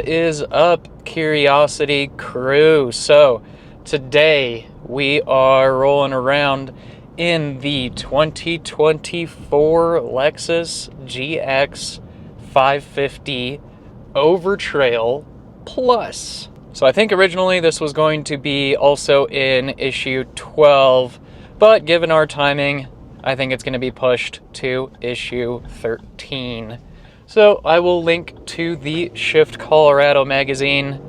is up, Curiosity crew? So today we are rolling around in the 2024 Lexus GX 550 Overtrail Plus. So I think originally this was going to be also in issue 12, but given our timing, I think it's going to be pushed to issue 13. So I will link to the Shift Colorado magazine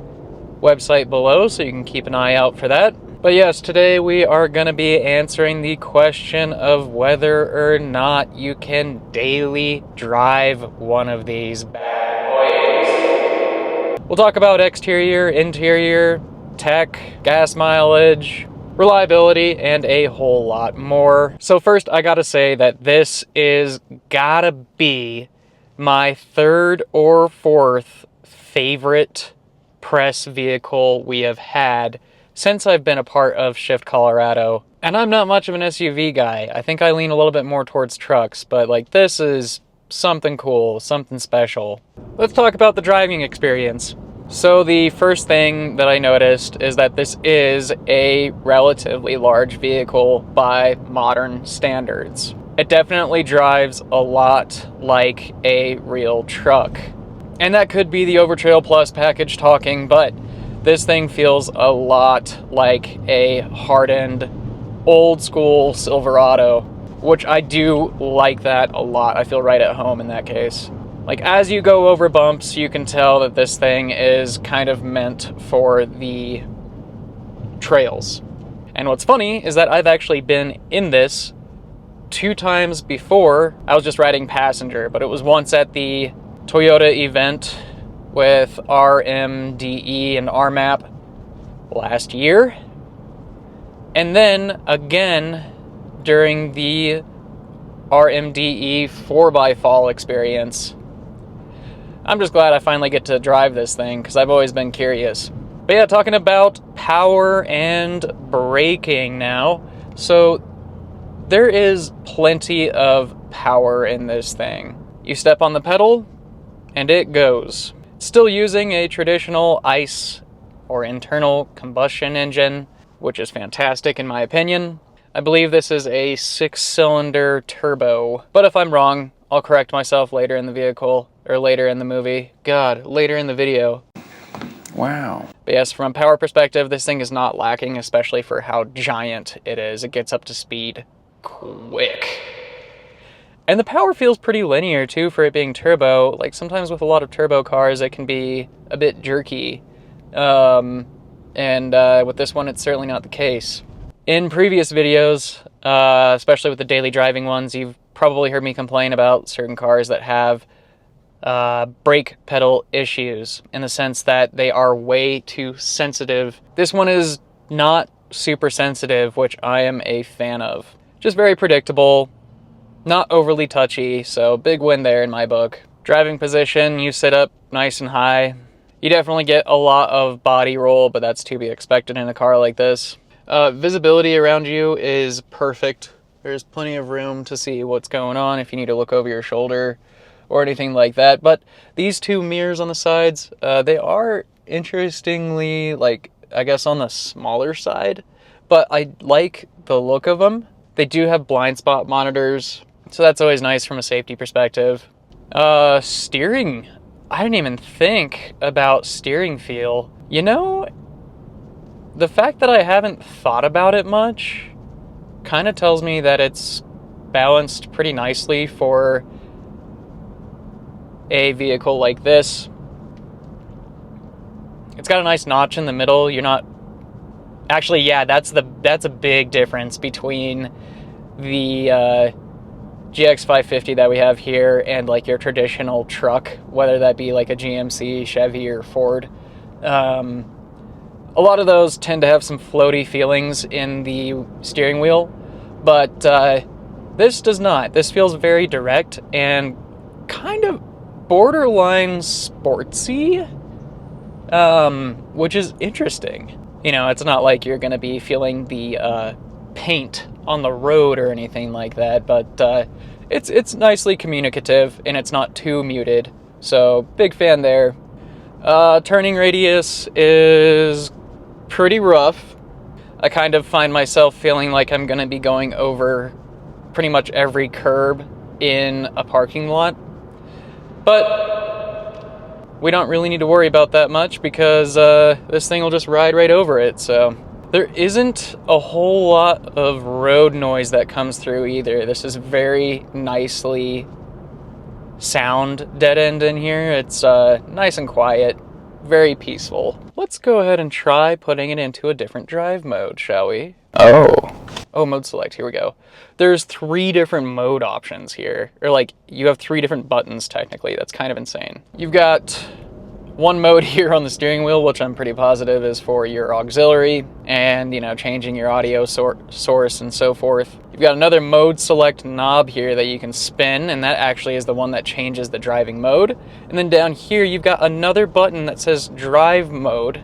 website below so you can keep an eye out for that. But yes, today we are going to be answering the question of whether or not you can daily drive one of these bad boys. We'll talk about exterior, interior, tech, gas mileage, reliability, and a whole lot more. So first, I gotta say that this is gotta be my third or fourth favorite press vehicle we have had since I've been a part of Shift Colorado. And I'm not much of an SUV guy. I think I lean a little bit more towards trucks, but like this is something cool, something special. Let's talk about the driving experience. So the first thing that I noticed is that this is a relatively large vehicle by modern standards. It definitely drives a lot like a real truck. And that could be the Overtrail Plus package talking, but this thing feels a lot like a hardened, old school Silverado, which I do like that a lot. I feel right at home in that case. Like, as you go over bumps, you can tell that this thing is kind of meant for the trails. And what's funny is that I've actually been in this 2 times before. I was just riding passenger, but it was once at the Toyota event with RMDE and RMAP last year. And then again during the RMDE 4x-Fall experience. I'm just glad I finally get to drive this thing because I've always been curious. But yeah, talking about power and braking now. So there is plenty of power in this thing. You step on the pedal and it goes. Still using a traditional ICE or internal combustion engine, which is fantastic in my opinion. I believe this is a 6-cylinder turbo, but if I'm wrong, I'll correct myself later in the vehicle, or later in the movie. God, later in the video. Wow. But yes, from a power perspective, this thing is not lacking, especially for how giant it is. It gets up to speed quick. And the power feels pretty linear too for it being turbo. Like sometimes with a lot of turbo cars, it can be a bit jerky. With this one, it's certainly not the case. In previous videos, especially with the daily driving ones, you've probably heard me complain about certain cars that have brake pedal issues in the sense that they are way too sensitive. This one is not super sensitive, which I am a fan of. Just very predictable, not overly touchy, so big win there in my book. Driving position, you sit up nice and high. You definitely get a lot of body roll, but that's to be expected in a car like this. Visibility around you is perfect. There's plenty of room to see what's going on if you need to look over your shoulder or anything like that. But these 2 mirrors on the sides, they are interestingly, like, I guess on the smaller side, but I like the look of them. They do have blind spot monitors, so that's always nice from a safety perspective. Steering, I didn't even think about steering feel. You know, the fact that I haven't thought about it much kind of tells me that it's balanced pretty nicely for a vehicle like this. It's got a nice notch in the middle. You're not... Actually, yeah, that's a big difference between the GX 550 that we have here and like your traditional truck, whether that be like a GMC, Chevy, or Ford. A lot of those tend to have some floaty feelings in the steering wheel, but this does not. This feels very direct and kind of borderline sportsy, which is interesting. You know, it's not like you're going to be feeling the paint on the road or anything like that, but it's nicely communicative and it's not too muted, so big fan there. Turning radius is pretty rough. I kind of find myself feeling like I'm gonna be going over pretty much every curb in a parking lot. But we don't really need to worry about that much because this thing will just ride right over it. So there isn't a whole lot of road noise that comes through either. This is very nicely sound dead end in here. It's nice and quiet, very peaceful. Let's go ahead and try putting it into a different drive mode, shall we? Oh, mode select, here we go. There's 3 different mode options here, or like you have 3 different buttons technically. That's kind of insane. You've got one mode here on the steering wheel, which I'm pretty positive is for your auxiliary and, you know, changing your audio source and so forth. You've got another mode select knob here that you can spin, and that actually is the one that changes the driving mode. And then down here, you've got another button that says drive mode.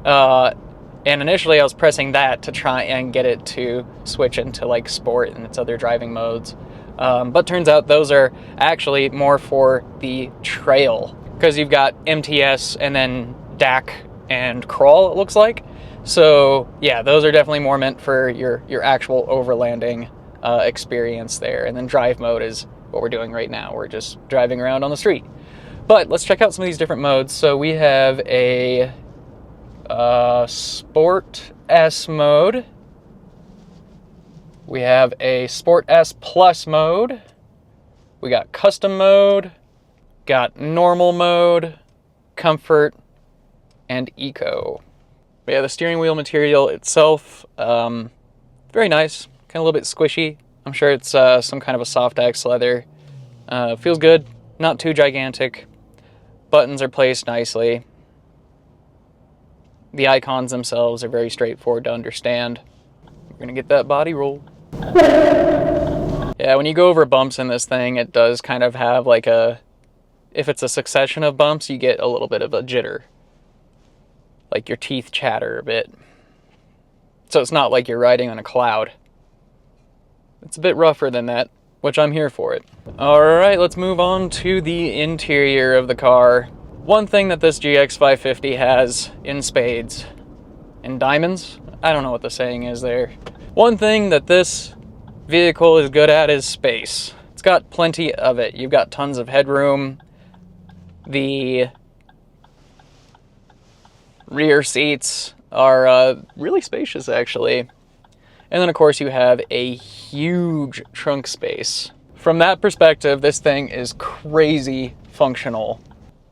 And initially I was pressing that to try and get it to switch into like sport and its other driving modes. But turns out those are actually more for the trail, because you've got MTS and then DAC and crawl, it looks like. So yeah, those are definitely more meant for your actual overlanding experience there. And then drive mode is what we're doing right now. We're just driving around on the street. But let's check out some of these different modes. So we have a Sport S mode. We have a Sport S Plus mode. We got custom mode. Got normal mode, comfort, and eco. But yeah, the steering wheel material itself, very nice, kind of a little bit squishy. I'm sure it's some kind of a soft X leather. Feels good, not too gigantic. Buttons are placed nicely. The icons themselves are very straightforward to understand. We're gonna get that body roll. Yeah, when you go over bumps in this thing, it does kind of have like a, if it's a succession of bumps, you get a little bit of a jitter. Like your teeth chatter a bit. So it's not like you're riding on a cloud. It's a bit rougher than that, which I'm here for it. Alright, let's move on to the interior of the car. One thing that this GX 550 has in spades, in diamonds, I don't know what the saying is there. One thing that this vehicle is good at is space. It's got plenty of it. You've got tons of headroom. The rear seats are really spacious, actually. And then, of course, you have a huge trunk space. From that perspective, this thing is crazy functional.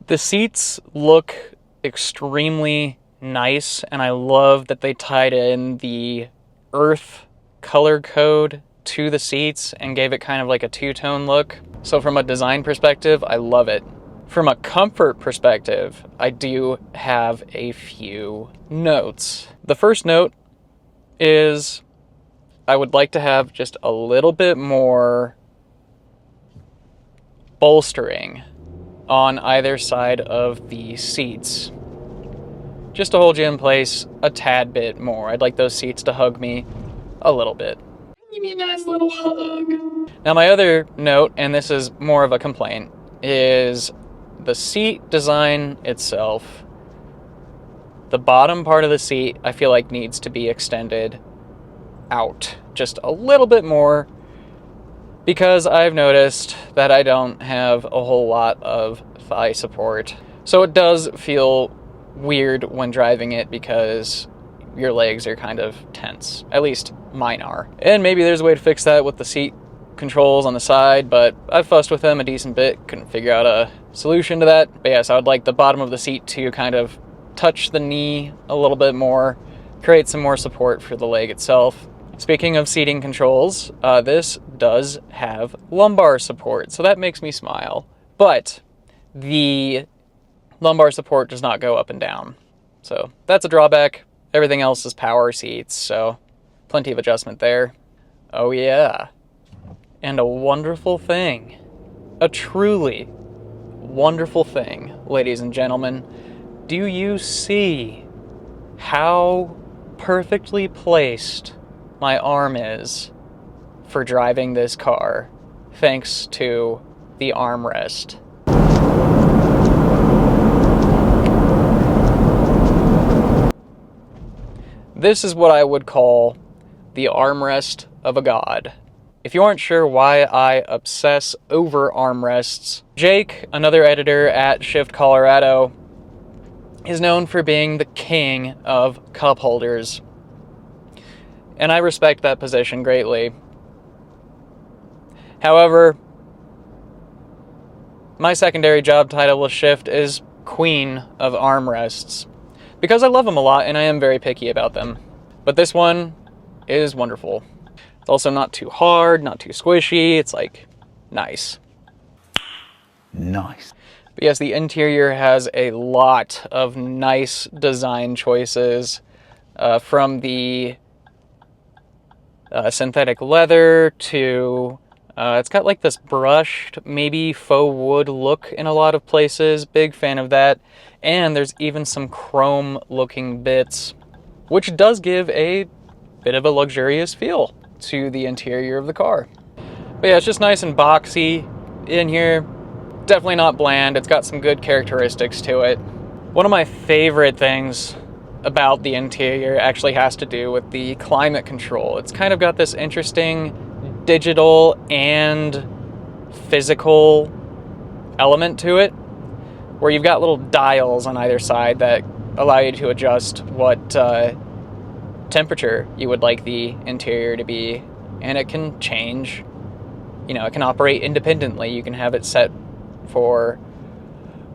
The seats look extremely nice, and I love that they tied in the earth color code to the seats and gave it kind of like a two-tone look. So from a design perspective, I love it. From a comfort perspective, I do have a few notes. The first note is I would like to have just a little bit more bolstering on either side of the seats, just to hold you in place a tad bit more. I'd like those seats to hug me a little bit. Give me a nice little hug. Now my other note, and this is more of a complaint, is the seat design itself. The bottom part of the seat I feel like needs to be extended out just a little bit more, because I've noticed that I don't have a whole lot of thigh support. So it does feel weird when driving it because your legs are kind of tense. At least mine are. And maybe there's a way to fix that with the seat controls on the side, but I've fussed with them a decent bit. Couldn't figure out a solution to that. But yes, I would like the bottom of the seat to kind of touch the knee a little bit more, create some more support for the leg itself. Speaking of seating controls, this does have lumbar support, so that makes me smile. But the lumbar support does not go up and down. So that's a drawback. Everything else is power seats, so plenty of adjustment there. Oh yeah. And a wonderful thing. A truly wonderful thing, ladies and gentlemen. Do you see how perfectly placed my arm is for driving this car, thanks to the armrest? This is what I would call the armrest of a god. If you aren't sure why I obsess over armrests, Jake, another editor at Shift Colorado, is known for being the king of cup holders. And I respect that position greatly. However, my secondary job title with Shift is Queen of Armrests, because I love them a lot and I am very picky about them. But this one is wonderful. It's also not too hard, not too squishy. It's like nice. Nice. But yes, the interior has a lot of nice design choices, from the synthetic leather to it's got like this brushed, maybe faux wood look in a lot of places. Big fan of that. And there's even some chrome looking bits, which does give a bit of a luxurious feel to the interior of the car. But yeah, it's just nice and boxy in here. Definitely not bland. It's got some good characteristics to it. One of my favorite things about the interior actually has to do with the climate control. It's kind of got this interesting digital and physical element to it, where you've got little dials on either side that allow you to adjust what temperature you would like the interior to be, and it can change. You know, it can operate independently. You can have it set for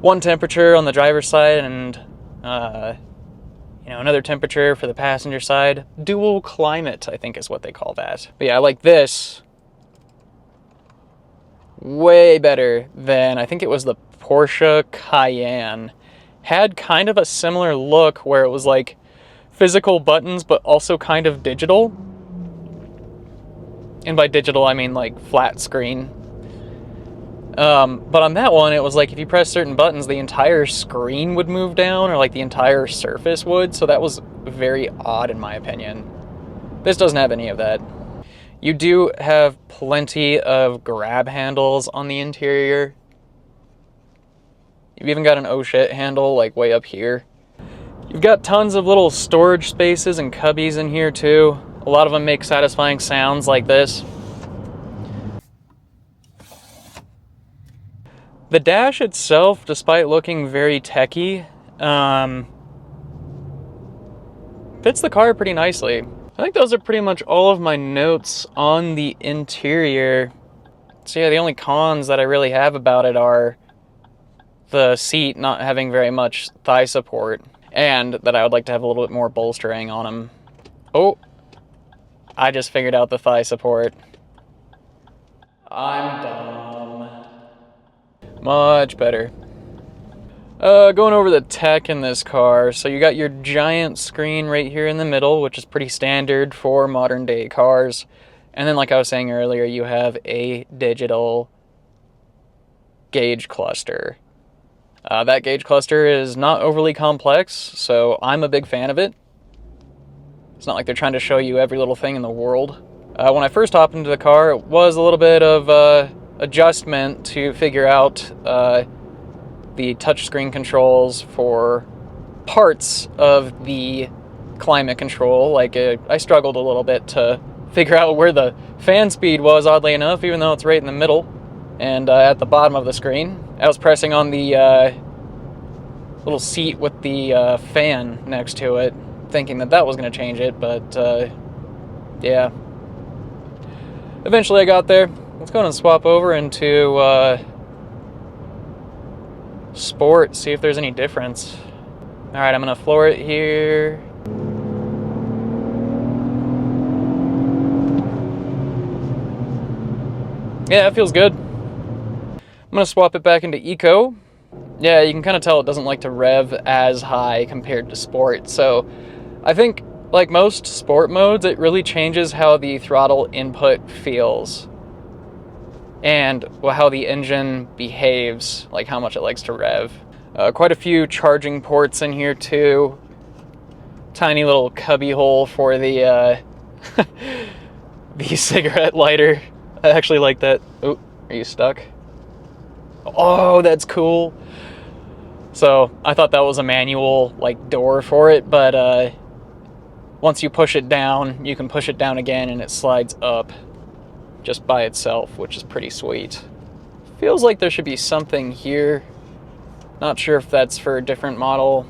one temperature on the driver's side and another temperature for the passenger side. Dual climate, I think is what they call that. But yeah, I like this way better than, I think it was the Porsche Cayenne. Had kind of a similar look where it was like physical buttons, but also kind of digital. And by digital, I mean like flat screen. But on that one, it was like if you press certain buttons, the entire screen would move down, or like the entire surface would. So that was very odd in my opinion. This doesn't have any of that. You do have plenty of grab handles on the interior. You've even got an oh shit handle like way up here. You've got tons of little storage spaces and cubbies in here too. A lot of them make satisfying sounds like this. The dash itself, despite looking very techy, fits the car pretty nicely. I think those are pretty much all of my notes on the interior. So yeah, the only cons that I really have about it are the seat not having very much thigh support, and that I would like to have a little bit more bolstering on them. Oh, I just figured out the thigh support. I'm dumb. Much better. Going over the tech in this car. So you got your giant screen right here in the middle, which is pretty standard for modern day cars. And then, like I was saying earlier, you have a digital gauge cluster. That gauge cluster is not overly complex, so I'm a big fan of it. It's not like they're trying to show you every little thing in the world. When I first hopped into the car, it was a little bit of adjustment to figure out the touchscreen controls for parts of the climate control. Like I struggled a little bit to figure out where the fan speed was, oddly enough, even though it's right in the middle and at the bottom of the screen. I was pressing on the little seat with the fan next to it, thinking that was going to change it, but yeah. Eventually I got there. Let's go ahead and swap over into Sport, see if there's any difference. Alright, I'm going to floor it here. Yeah, it feels good. I'm going to swap it back into Eco. Yeah, you can kind of tell it doesn't like to rev as high compared to Sport. So I think, like most sport modes, it really changes how the throttle input feels. And how the engine behaves, like how much it likes to rev. Quite a few charging ports in here too. Tiny little cubby hole for the the cigarette lighter. I actually like that. Oh, are you stuck? Oh, that's cool. So I thought that was a manual like door for it, but once you push it down, you can push it down again and it slides up just by itself, which is pretty sweet. Feels like there should be something here. Not sure if that's for a different model.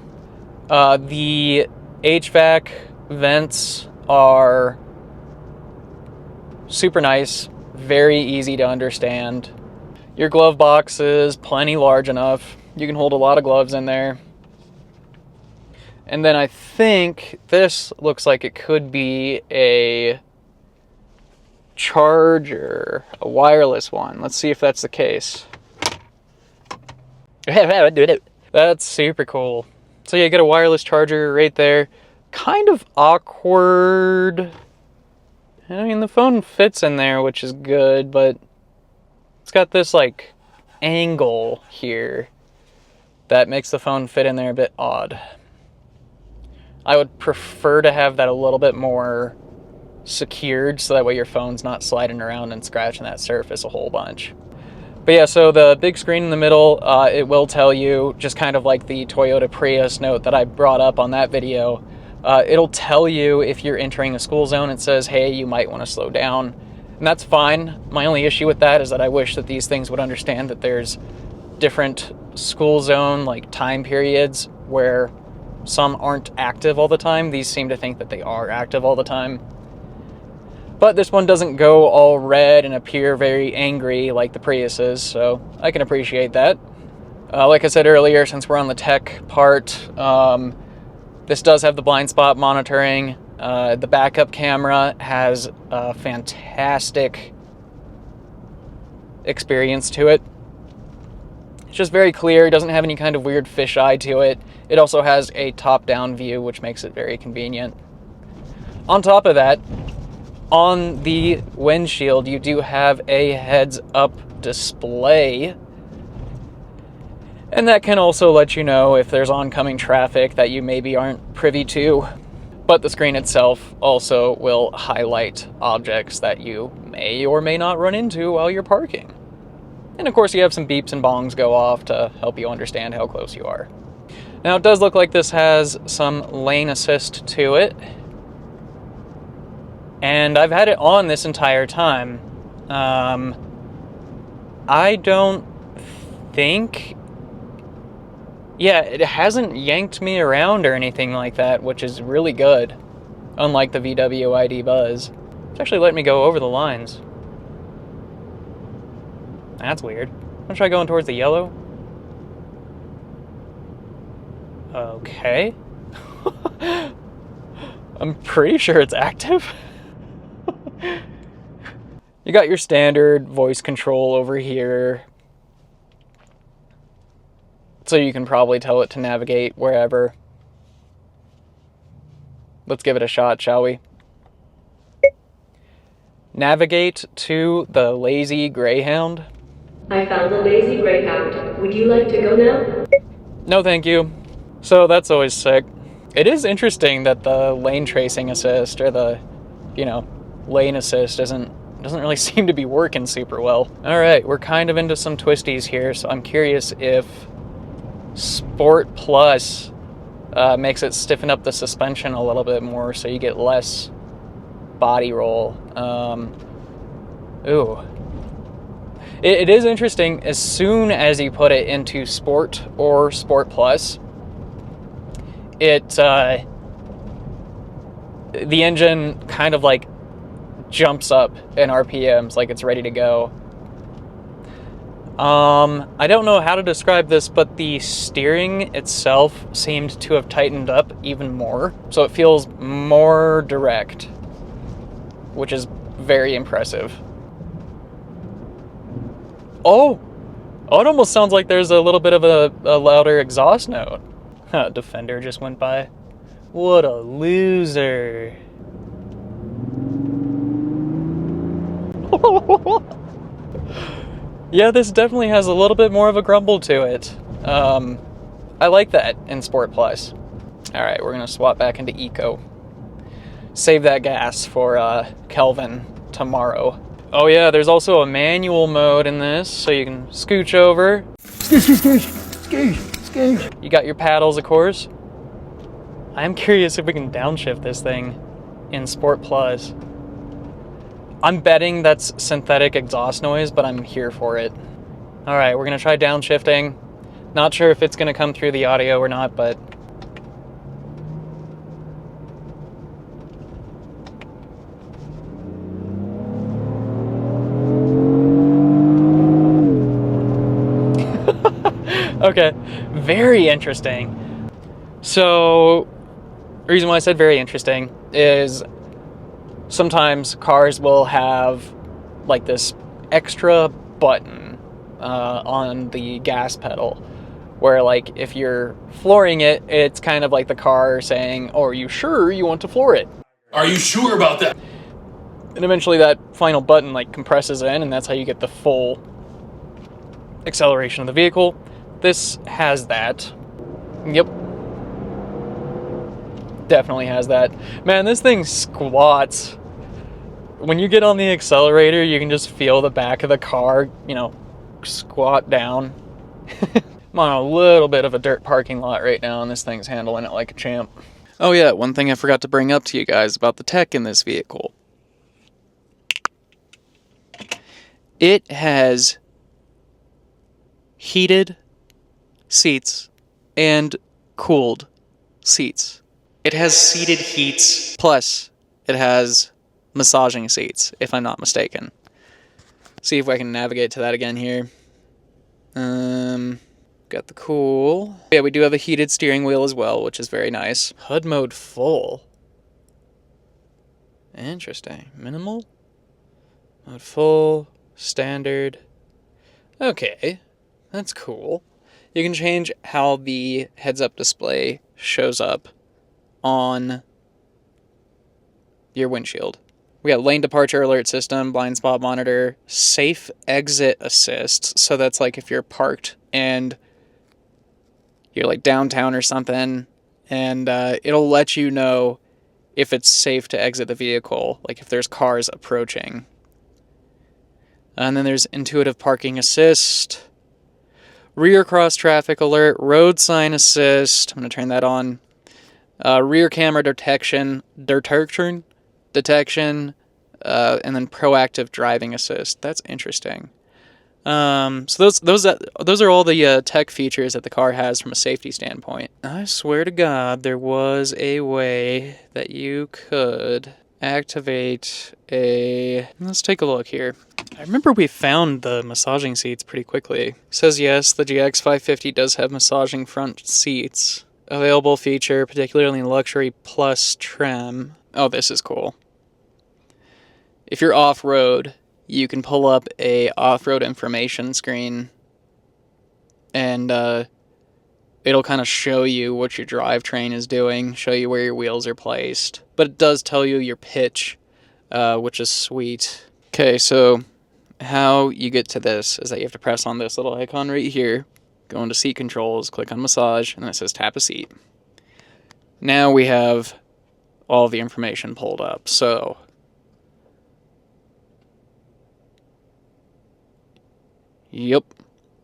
The HVAC vents are super nice, very easy to understand. Your glove box is plenty large enough. You can hold a lot of gloves in there. And then I think this looks like it could be a charger, a wireless one. Let's see if that's the case. That's super cool. So yeah, you get a wireless charger right there. Kind of awkward. I mean, the phone fits in there, which is good, but it's got this like angle here that makes the phone fit in there a bit odd. I would prefer to have that a little bit more secured so that way your phone's not sliding around and scratching that surface a whole bunch. But yeah, so the big screen in the middle, it will tell you, just kind of like the Toyota Prius note that I brought up on that video, it'll tell you if you're entering a school zone. It says, hey, you might want to slow down. And that's fine. My only issue with that is that I wish that these things would understand that there's different school zone like time periods where some aren't active all the time. These seem to think that they are active all the time. But this one doesn't go all red and appear very angry like the Priuses, so I can appreciate that. Like I said earlier, since we're on the tech part, this does have the blind spot monitoring. The backup camera has a fantastic experience to it. It's just very clear. It doesn't have any kind of weird fisheye to it. It also has a top-down view, which makes it very convenient. On top of that, on the windshield, you do have a heads-up display. And that can also let you know if there's oncoming traffic that you maybe aren't privy to. But the screen itself also will highlight objects that you may or may not run into while you're parking. And of course you have some beeps and bongs go off to help you understand how close you are. Now it does look like this has some lane assist to it. And I've had it on this entire time. I don't think... Yeah, it hasn't yanked me around or anything like that, which is really good. Unlike the VW ID Buzz. It's actually letting me go over the lines. That's weird. I'm gonna try going towards the yellow. Okay. I'm pretty sure it's active. You got your standard voice control over here. So you can probably tell it to navigate wherever. Let's give it a shot, shall we? Navigate to the Lazy Greyhound. I found the Lazy Greyhound. Would you like to go now? No, thank you. So that's always sick. It is interesting that the lane tracing assist, or the, lane assist doesn't really seem to be working super well. All right, we're kind of into some twisties here, so I'm curious if Sport Plus makes it stiffen up the suspension a little bit more so you get less body roll. It is interesting, as soon as you put it into Sport or Sport Plus, the engine kind of like jumps up in RPMs like it's ready to go. I don't know how to describe this, but the steering itself seemed to have tightened up even more, so it feels more direct, which is very impressive. Oh, it almost sounds like there's a little bit of a louder exhaust note. Defender just went by. What a loser. Yeah, this definitely has a little bit more of a grumble to it. I like that in Sport Plus. All right, we're gonna swap back into Eco. Save that gas for Kelvin tomorrow. Oh yeah, there's also a manual mode in this, so you can scooch over. Scooch. You got your paddles, of course. I'm curious if we can downshift this thing in Sport Plus. I'm betting that's synthetic exhaust noise, but I'm here for it. All right, we're gonna try downshifting. Not sure if it's gonna come through the audio or not, but okay, very interesting. So, the reason why I said very interesting is sometimes cars will have like this extra button on the gas pedal where, like, if you're flooring it, it's kind of like the car saying, oh, are you sure you want to floor it? Are you sure about that? And eventually that final button like compresses in, and that's how you get the full acceleration of the vehicle. This has that. Yep. Definitely has that. Man, this thing squats. When you get on the accelerator, you can just feel the back of the car, you know, squat down. I'm on a little bit of a dirt parking lot right now, and this thing's handling it like a champ. Oh yeah, one thing I forgot to bring up to you guys about the tech in this vehicle. It has heated seats and cooled seats. It has seated heats, plus it has massaging seats, if I'm not mistaken. See if I can navigate to that again here. Got the cool. Yeah, we do have a heated steering wheel as well, which is very nice. HUD mode full. Interesting. Minimal? Mode full. Standard. Okay. That's cool. You can change how the heads-up display shows up on your windshield. We got lane departure alert system, blind spot monitor, safe exit assist. So that's like if you're parked and you're like downtown or something, and it'll let you know if it's safe to exit the vehicle, like if there's cars approaching. And then there's intuitive parking assist, rear cross traffic alert, road sign assist. I'm going to turn that on. Rear camera detection, and then proactive driving assist. That's interesting. So those are all the tech features that the car has from a safety standpoint. I swear to God, there was a way that you could activate a... Let's take a look here. I remember we found the massaging seats pretty quickly. It says yes, the GX 550 does have massaging front seats. Available feature, particularly in luxury plus trim. Oh, this is cool. If you're off-road, you can pull up a off-road information screen, and it'll kind of show you what your drivetrain is doing, show you where your wheels are placed. But it does tell you your pitch, which is sweet. Okay, so how you get to this is that you have to press on this little icon right here, go into seat controls, click on massage, and then it says tap a seat. Now we have all the information pulled up. So yep,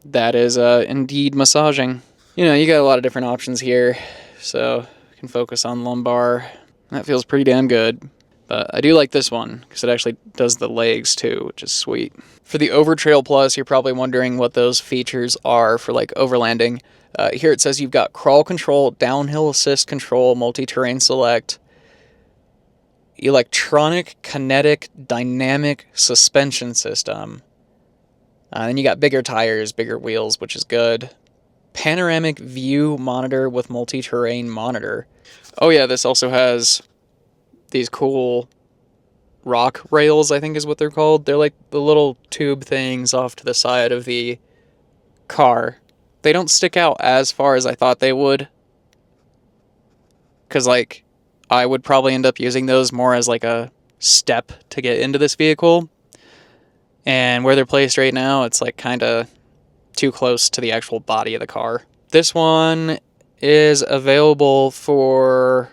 that is indeed massaging. You know, you got a lot of different options here, so you can focus on lumbar. That feels pretty damn good. But I do like this one, because it actually does the legs too, which is sweet. For the Overtrail Plus, you're probably wondering what those features are for like overlanding. Here it says you've got crawl control, downhill assist control, multi-terrain select, electronic kinetic dynamic suspension system. Then you got bigger tires, bigger wheels, which is good. Panoramic view monitor with multi-terrain monitor. Oh yeah, this also has these cool rock rails, I think is what they're called. They're like the little tube things off to the side of the car. They don't stick out as far as I thought they would, because like I would probably end up using those more as like a step to get into this vehicle. And where they're placed right now, it's like kind of too close to the actual body of the car. This one is available for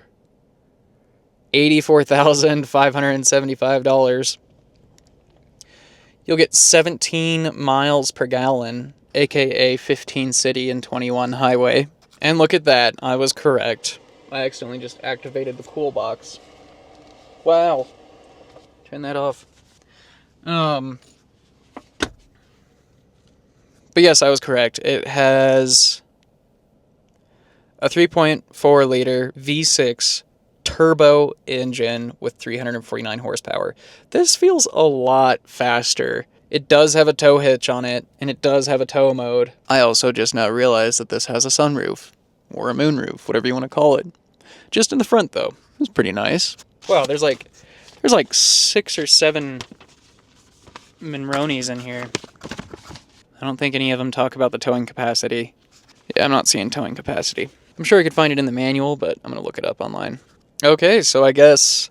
$84,575. You'll get 17 miles per gallon, aka 15 city and 21 highway. And look at that, I was correct. I accidentally just activated the cool box. Wow. Turn that off. But yes, I was correct. It has a 3.4 liter V6 turbo engine with 349 horsepower. This feels a lot faster. It does have a tow hitch on it, and it does have a tow mode. I also just now realized that this has a sunroof, or a moonroof, whatever you want to call it. Just in the front, though. It's pretty nice. Wow, there's like 6 or 7 Monronis in here. I don't think any of them talk about the towing capacity. Yeah, I'm not seeing towing capacity. I'm sure I could find it in the manual, but I'm going to look it up online. Okay, so I guess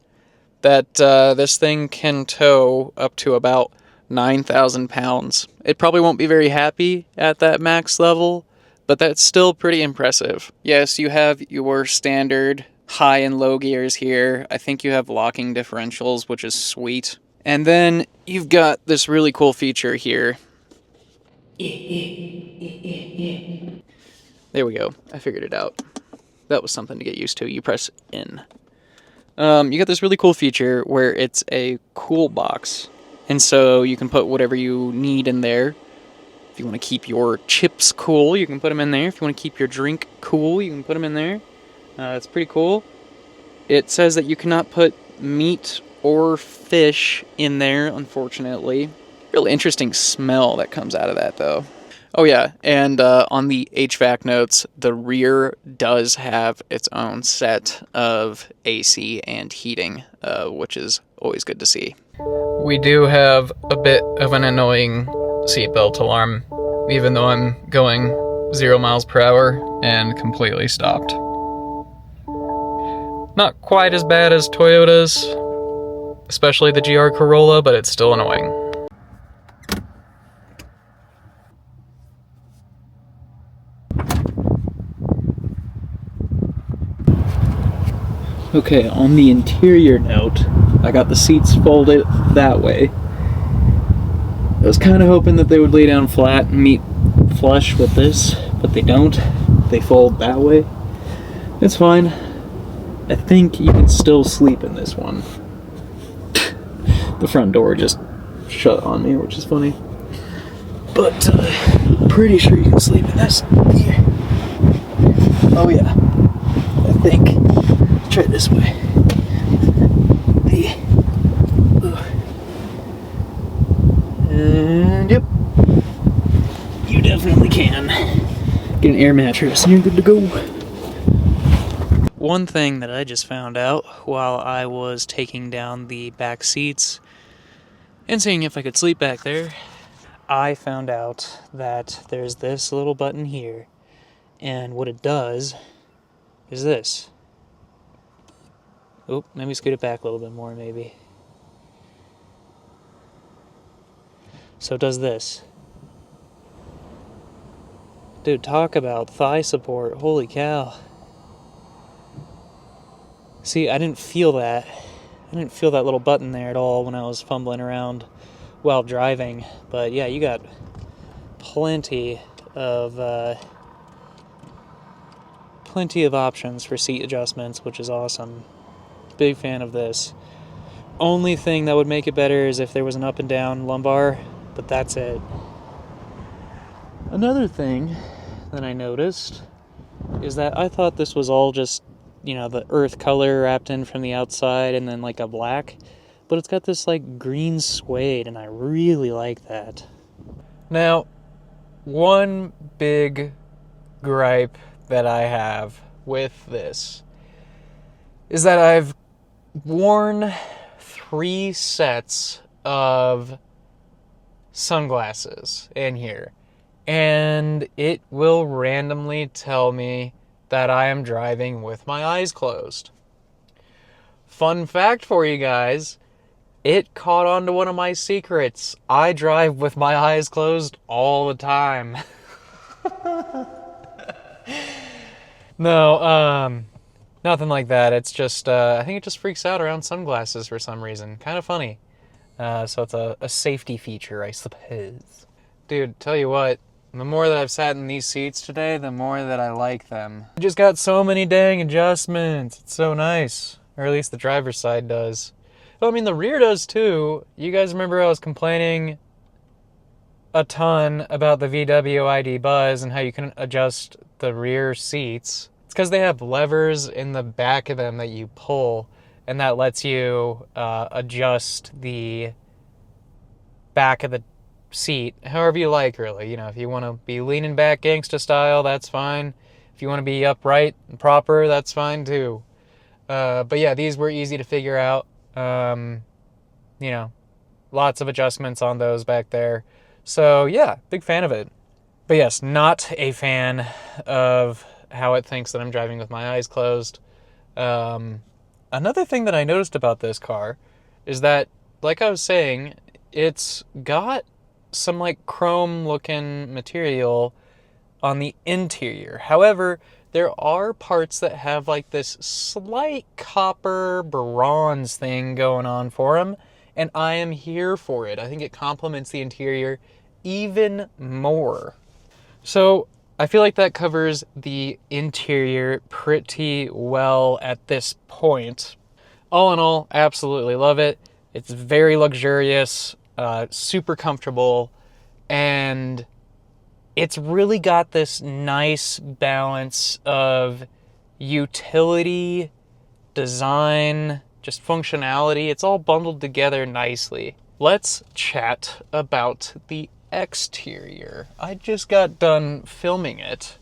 that this thing can tow up to about 9,000 pounds. It probably won't be very happy at that max level, but that's still pretty impressive. Yes, you have your standard high and low gears here. I think you have locking differentials, which is sweet. And then you've got this really cool feature here. There we go. I figured it out. That was something to get used to. You press in. You got this really cool feature where it's a cool box. And so you can put whatever you need in there. If you want to keep your chips cool, you can put them in there. If you want to keep your drink cool, you can put them in there. It's pretty cool. It says that you cannot put meat or fish in there, unfortunately. Really interesting smell that comes out of that, though. Oh yeah, and on the HVAC notes, the rear does have its own set of AC and heating, which is always good to see. We do have a bit of an annoying seatbelt alarm, even though I'm going 0 miles per hour and completely stopped. Not quite as bad as Toyota's, especially the GR Corolla, but it's still annoying. Okay, on the interior note, I got the seats folded that way. I was kind of hoping that they would lay down flat and meet flush with this, but they don't. They fold that way. It's fine. I think you can still sleep in this one. The front door just shut on me, which is funny. But pretty sure you can sleep in this. Here. Oh yeah, I think. Try it this way. And yep, you definitely can. Get an air mattress and you're good to go. One thing that I just found out while I was taking down the back seats and seeing if I could sleep back there, I found out that there's this little button here, and what it does is this. Oop, let me scoot it back a little bit more, maybe. So it does this. Dude, talk about thigh support. Holy cow. See, I didn't feel that. I didn't feel that little button there at all when I was fumbling around while driving. But yeah, you got plenty of options for seat adjustments, which is awesome. Big fan of this. Only thing that would make it better is if there was an up and down lumbar, but that's it. Another thing that I noticed is that I thought this was all just, the earth color wrapped in from the outside and then like a black, but it's got this like green suede, and I really like that. Now, one big gripe that I have with this is that I've worn 3 sets of sunglasses in here, and it will randomly tell me that I am driving with my eyes closed. Fun fact for you guys, it caught on to one of my secrets. I drive with my eyes closed all the time. No, nothing like that. It's just, I think it just freaks out around sunglasses for some reason. Kind of funny. So it's a safety feature, I suppose. Dude, tell you what, The more that I've sat in these seats today, the more that I like them. It just got so many dang adjustments. It's so nice. Or at least the driver's side does. Well, I mean, the rear does too. You guys remember I was complaining a ton about the VW ID Buzz and how you can adjust the rear seats. It's because they have levers in the back of them that you pull, and that lets you adjust the back of the seat however you like, really. You know, if you want to be leaning back gangsta style, that's fine. If you want to be upright and proper, that's fine too. But yeah, these were easy to figure out. You know, lots of adjustments on those back there. So yeah, big fan of it. But yes, not a fan of how it thinks that I'm driving with my eyes closed. Another thing that I noticed about this car is that, like I was saying, it's got some like chrome looking material on the interior. However, there are parts that have like this slight copper bronze thing going on for them, and I am here for it. I think it complements the interior even more. So I feel like that covers the interior pretty well at this point. All in all, absolutely love it. It's very luxurious, super comfortable, and it's really got this nice balance of utility, design, just functionality. It's all bundled together nicely. Let's chat about the exterior. I just got done filming it,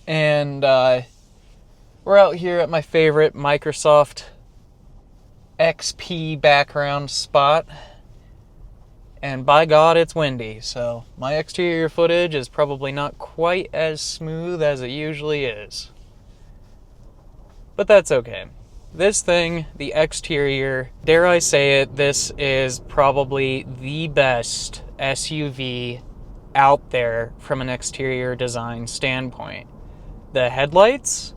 and we're out here at my favorite Microsoft XP background spot, and by God, it's windy, so my exterior footage is probably not quite as smooth as it usually is. But that's okay. This thing, the exterior, dare I say it, this is probably the best SUV out there from an exterior design standpoint. The headlights,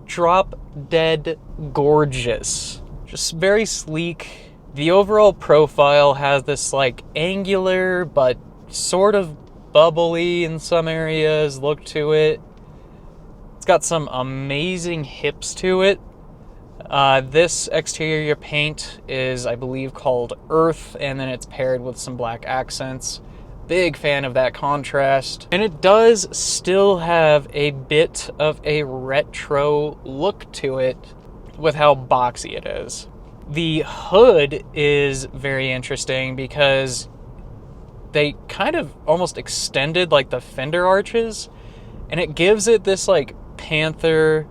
drop dead gorgeous. Just very sleek. The overall profile has this like angular but sort of bubbly in some areas look to it. It's got some amazing hips to it. This exterior paint is, I believe, called Earth, and then it's paired with some black accents. Big fan of that contrast. And it does still have a bit of a retro look to it with how boxy it is. The hood is very interesting because they kind of almost extended like the fender arches, and it gives it this like panther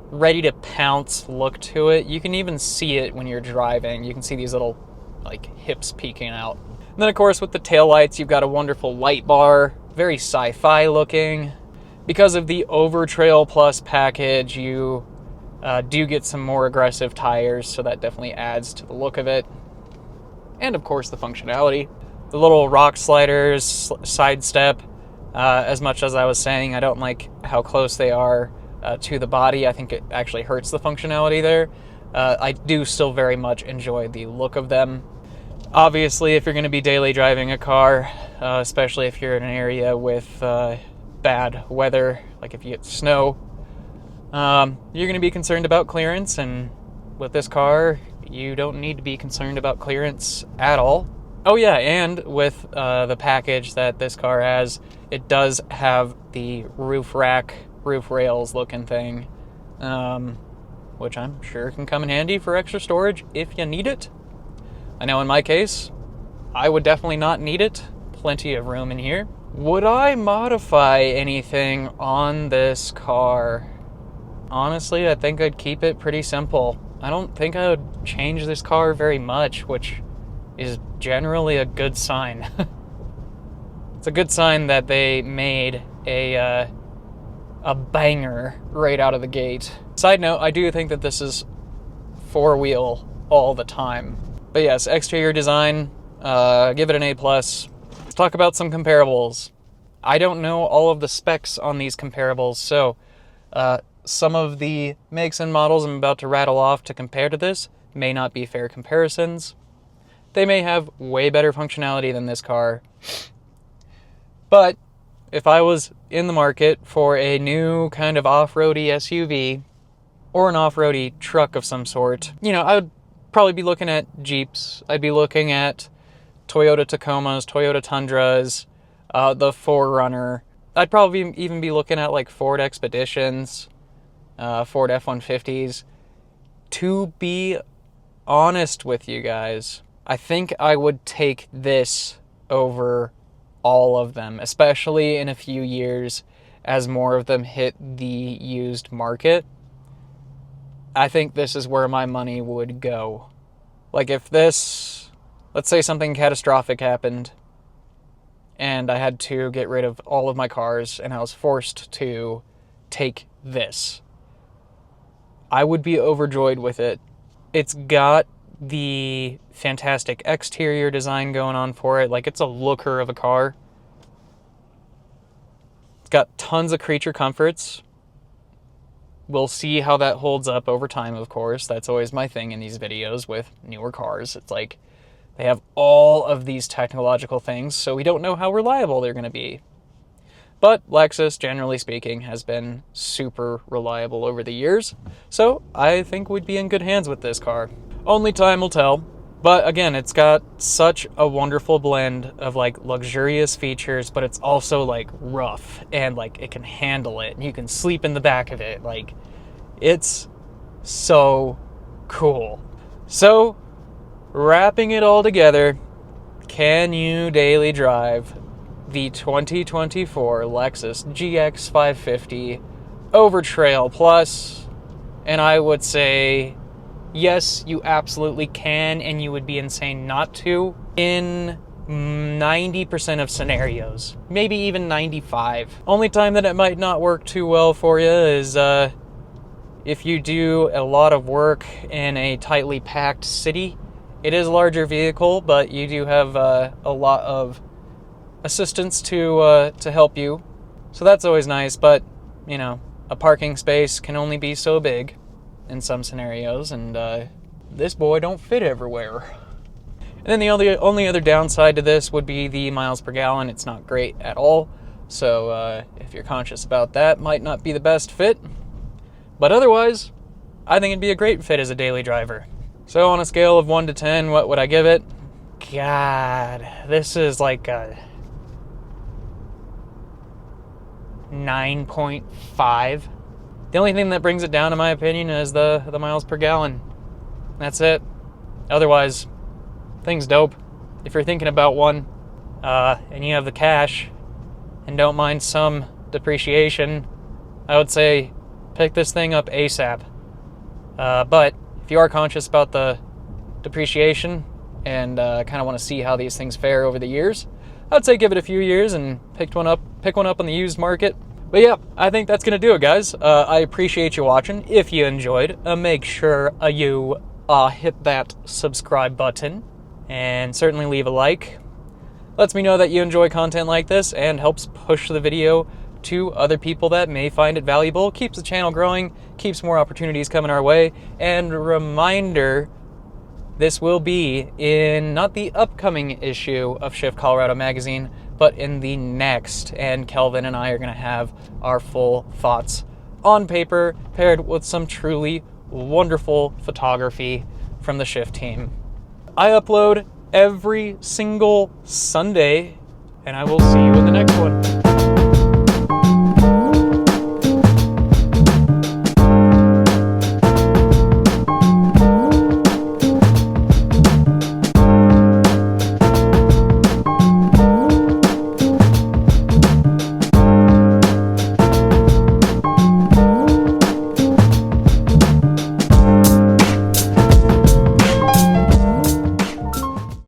ready to pounce look to it. You can even see it when you're driving. You can see these little like hips peeking out. And then of course with the taillights, you've got a wonderful light bar, very sci-fi looking. Because of the Overtrail Plus package, you do get some more aggressive tires, so that definitely adds to the look of it. And of course the functionality. The little rock sliders, sidestep, as much as I was saying, I don't like how close they are to the body. I think it actually hurts the functionality there. I do still very much enjoy the look of them. Obviously, if you're going to be daily driving a car, especially if you're in an area with bad weather, like if you get snow, you're going to be concerned about clearance, and with this car, you don't need to be concerned about clearance at all. Oh yeah, and with the package that this car has, it does have the roof rack, roof rails looking thing, which I'm sure can come in handy for extra storage if you need it. I know in my case, I would definitely not need it. Plenty of room in here. Would I modify anything on this car? Honestly, I think I'd keep it pretty simple. I don't think I would change this car very much, which is generally a good sign. It's a good sign that they made a banger right out of the gate. Side note, I do think that this is four-wheel all the time. But yes, exterior design, give it an A+. Let's talk about some comparables. I don't know all of the specs on these comparables, so some of the makes and models I'm about to rattle off to compare to this may not be fair comparisons. They may have way better functionality than this car. But if I was in the market for a new kind of off-roady SUV or an off-roady truck of some sort, you know, I would probably be looking at Jeeps. I'd be looking at Toyota Tacomas, Toyota Tundras, the 4Runner. I'd probably even be looking at like Ford Expeditions, Ford F-150s. To be honest with you guys, I think I would take this over all of them, especially in a few years as more of them hit the used market. I think this is where my money would go. Like if this, let's say something catastrophic happened and I had to get rid of all of my cars and I was forced to take this, I would be overjoyed with it. It's got the fantastic exterior design going on for it. Like, it's a looker of a car. It's got tons of creature comforts. We'll see how that holds up over time, of course. That's always my thing in these videos with newer cars. It's like they have all of these technological things, so we don't know how reliable they're going to be. But Lexus, generally speaking, has been super reliable over the years, so I think we'd be in good hands with this car. Only time will tell, but again, it's got such a wonderful blend of like luxurious features, but it's also like rough and like it can handle it and you can sleep in the back of it. Like, it's so cool. So, wrapping it all together, can you daily drive the 2024 Lexus GX 550 Overtrail Plus? And I would say, yes, you absolutely can, and you would be insane not to in 90% of scenarios, maybe even 95. Only time that it might not work too well for you is if you do a lot of work in a tightly packed city. It is a larger vehicle, but you do have a lot of assistance to help you, so that's always nice. But you know, a parking space can only be so big in some scenarios, and this boy don't fit everywhere. And then the only other downside to this would be the miles per gallon. It's not great at all, so if you're conscious about that, might not be the best fit. But otherwise, I think it'd be a great fit as a daily driver. So on a scale of 1 to 10, what would I give it? God, this is like a 9.5. The only thing that brings it down, in my opinion, is the miles per gallon. That's it. Otherwise, thing's dope. If you're thinking about one, and you have the cash, and don't mind some depreciation, I would say pick this thing up ASAP. But if you are conscious about the depreciation and kind of want to see how these things fare over the years, I'd say give it a few years and pick one up on the used market. But yeah, I think that's going to do it, guys. I appreciate you watching. If you enjoyed, make sure you hit that subscribe button and certainly leave a like. Lets me know that you enjoy content like this and helps push the video to other people that may find it valuable. Keeps the channel growing, keeps more opportunities coming our way. And reminder, this will be in not the upcoming issue of Shift Colorado magazine, but in the next, and Kelvin and I are going to have our full thoughts on paper, paired with some truly wonderful photography from the Shift team. I upload every single Sunday, and I will see you in the next one.